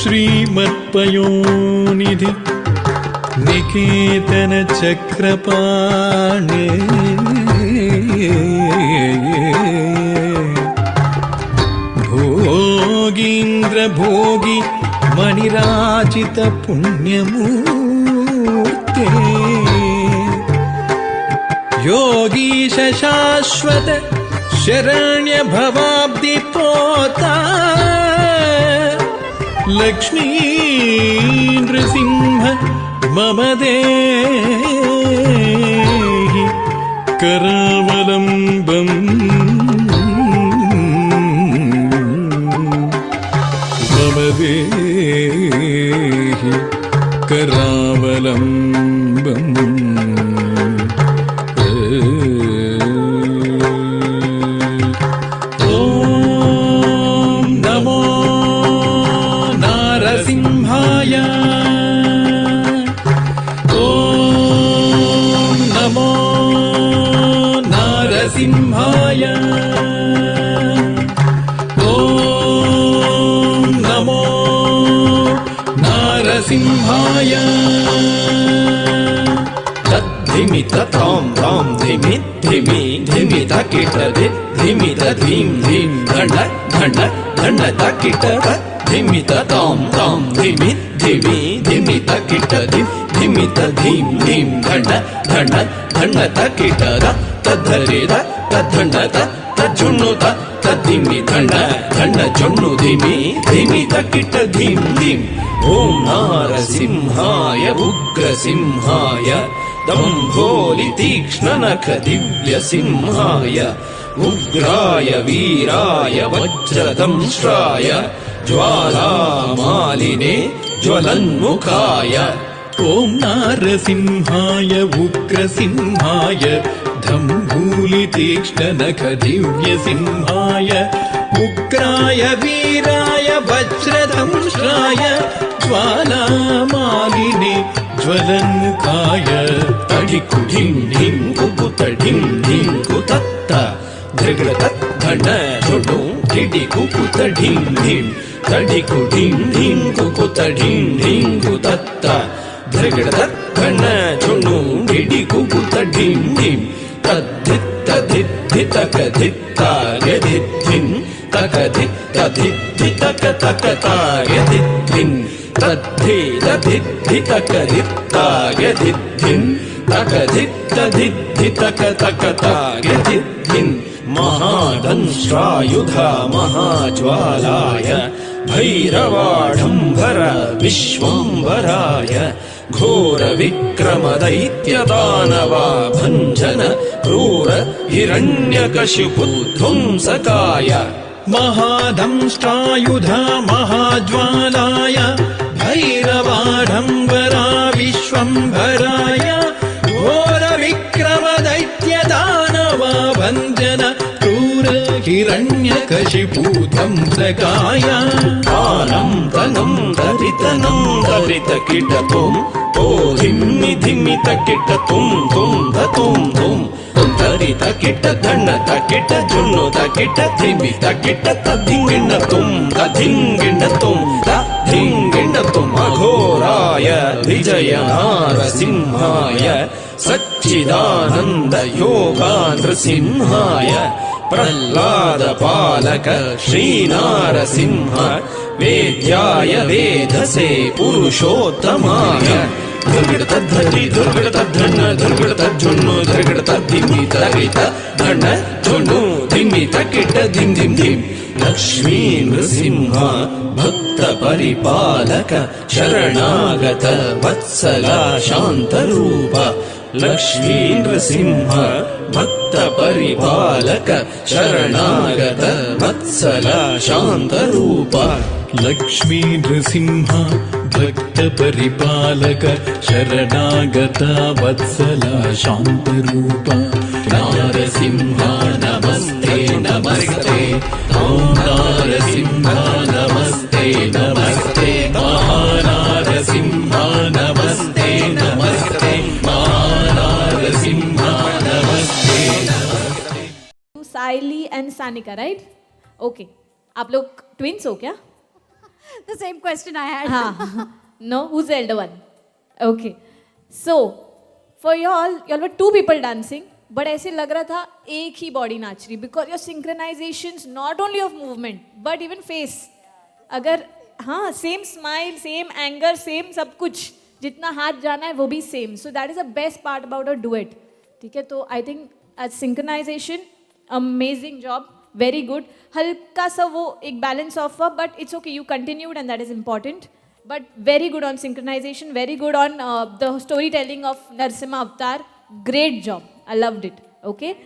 श्रीमत्पयोनिधि निकेतन चक्रपाणे भोगीन्द्र भोगी मणिराजित पुण्यमूर्ते योगीश शाश्वत शरण्य भवाब्दि पोता लक्ष्मी नृसिंह मम देहि करावलम्बम् मम देहि करावलम्बम् सिंहाय ॐ नमो नारसिंहाय तद्धिमि ततां तां धिमि धिमि धिमि तकिट धिमि तधीं धीं धण्ड धण्ड धण्ड तकिट धिमि ततां तां धिमि धिमि धिमि तकिट धिमि तधीं धीं धण्ड धण्ड धण्ड तकिट तद्धरेद तद्धण्ड तज्जुन्नुत तद्धिमि धण्ड धण्ड जुन्नु धिमि धिमि तकिट धीं धीं ॐ नारसिंहाय उग्रसिंहाय दम्भोलि तीक्ष्णनख दिव्यसिंहाय उग्राय वीराय वज्रदंष्ट्राय ज्वालामालिने ज्वलन्मुखाय ॐ नारसिंहाय उग्रसिंहाय दम्भूलितीक्ष्णनख दिव्यसिंहाय उग्राय वीराय वज्रदंष्ट्राय ज्वालामालिने ज्वलन्मुखाय तडिकुढिं ढिं कुकुतडिं ढिं कुतत्त धृगृतत् धण्ड झुडु ढिडि कुकुतडिं ढिं तडिकुढिं ढिं कुकुतडिं ढिं कुतत्त धृगृतत् धण्ड झुडु ढिडि कुकुतडिं ढिं तद्धित्तधित्तकधित्तार्यधित्थिन् तकधित्तधित्तितकतकतार्यधित्थिन् तद्धितधित्तितकधित्तार्यधित्थिन् तकधित्तधित्तितकतकतार्यधित्थिन् महादंष्ट्रायुधा महाज्वालाय भैरवाढम्बर विश्वम्भराय घोर विक्रम दैत्यदानवा भञ्जन क्रूर हिरण्यकशिपुध्वंसकाय महादंष्ट्रायुधा महाज्वालाय भैरवाढम्बरा विश्वम्भराय घोर विक्रम दैत्यदानवा भञ्जन क्रूर हिरण्यकशिपुध्वंसकाय आनं तनं दरितनं दरितकिटतुं ओ धिम्मि धिम्मि तकिटतुं तुं धतुं तुं दरितकिट धण्ड तकिट जुन्नु तकिट धिमि तकिट तद्धिङ्गिण्डतुं तद्धिङ्गिण्डतुं तद्धिङ्गिण्डतुं अघोराय विजय नारसिंहाय सच्चिदानन्द योगा नृसिंहाय प्रह्लाद पालक श्रीनारसिंह वेद्याय वेधसे पुरुषोत्तमाय दुर्गडतद्धि दुर्गडतद्धण्ड दुर्गडतज्जुन्नु दुर्गडतद्धिमि तगित धण्ड झुन्नु धिमि तकिट धिं धिं धिं लक्ष्मी नृसिंह भक्त परिपालक शरणागत वत्सल शान्तरूप लक्ष्मी नृसिंह भक्त परिपालक शरणागत वत्सल शान्तरूप लक्ष्मी नृसिंह भक्त परिपालक शरणागत वत्सल शान्तरूप नारसिंह नमस्ते नमस्ते ॐ नारसिंह नमस्ते नमस्ते महानारसिंह नमस्ते नमस्ते महानारसिंह नमस्ते नमस्ते। साइली एंड सानिका, राइट? ओके, आप लोग ट्विंस हो क्या? The same question I had. हाँ no, who's the elder one? Okay, so for y'all were two people dancing, but ऐसे लग रहा था एक ही body नाच रही, because your synchronizations not only of movement but even face, अगर हाँ same smile, same anger, same सब कुछ, जितना हाथ जाना है वो भी same, so that is the best part about a duet. ठीक है, तो I think as synchronization, amazing job, very good. हल्का सा वो एक balance off हुआ, but it's okay, you continued and that is important. But very good on synchronization, very good on the storytelling of Narsimha Avatar. Great job. I loved it. Okay.